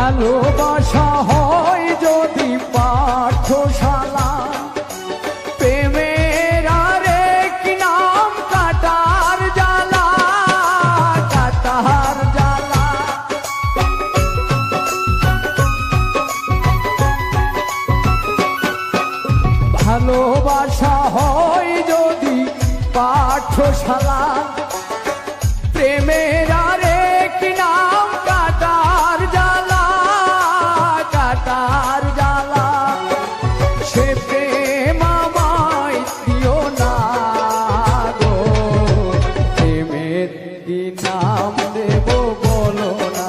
ভালোবাসা হয় যদি পাঠশালা, প্রেমের আরেক নাম কাটার জ্বালা, কাটার জ্বালা। ভালোবাসা হয় যদি পাঠশালা, প্রেমের আরেক নাম কাটার জ্বালা, কাটার জ্বালা। সে প্রেম আমায় দিও না গো, প্রেমের কি নাম দেব বলো না,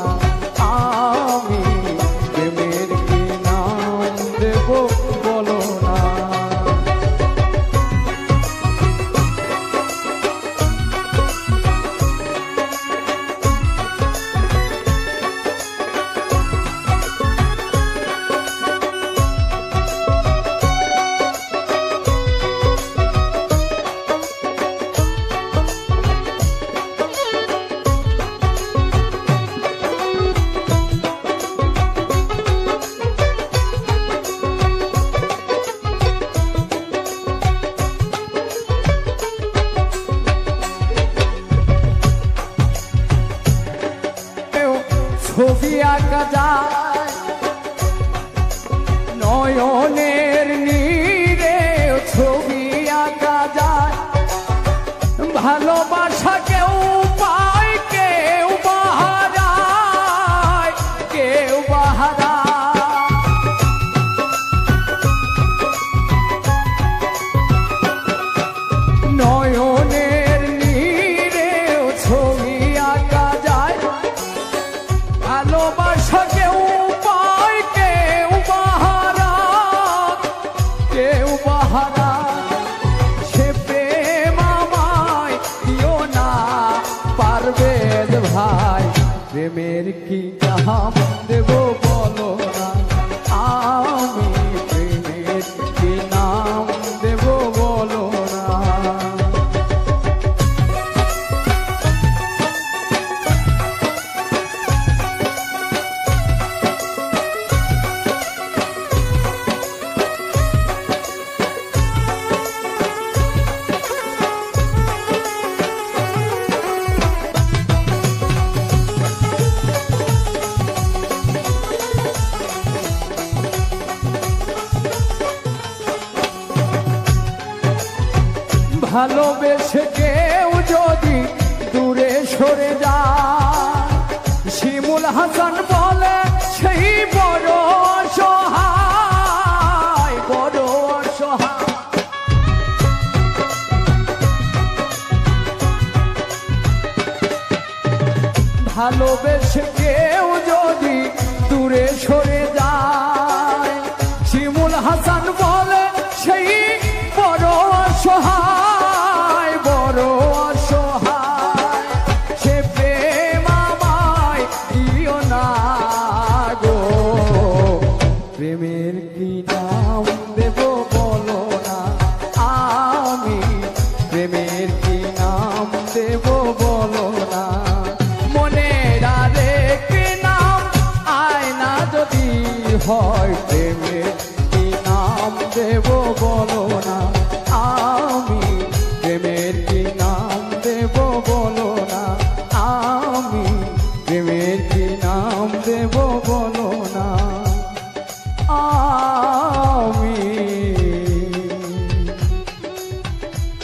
আমি প্রেমের কি নাম দেব বলো না। ছবি আঁকা যায় নয়নের নীরে, ছবি আঁকা যায়। ভালোবাসা কেউ পায় কেউ বাহারায়, কেউ বাহারায়। নয়নের নীরে ছবি আঁকা যায়। ভালোবাসা কেউ পায় কেউ বাহারা, কেউ বাহারা। সে প্রেম আমায় দিও না পারভেজ ভাই, প্রেমের কি নাম দেব বলো না, আমি প্রেমের কি নাম দেব বলো না। ভালোবেসে কেউ যদি দূরে সরে যায়, শিমুল হাসান বলে সেই বড় অসহায়, বড় অসহায়। ভালোবেসে কেউ যদি দূরে সরে যায়, শিমুল হাসান বলে সেই বড় অসহায়, বড় অসহায়। সে প্রেম আমায় দিও না গো, প্রেমের কি নাম দেব বলো না, আমি প্রেমের কি নাম দেব বলো না। মনের আরেক নাম আয়না যদি হয়, প্রেমের কি নাম দেব বলো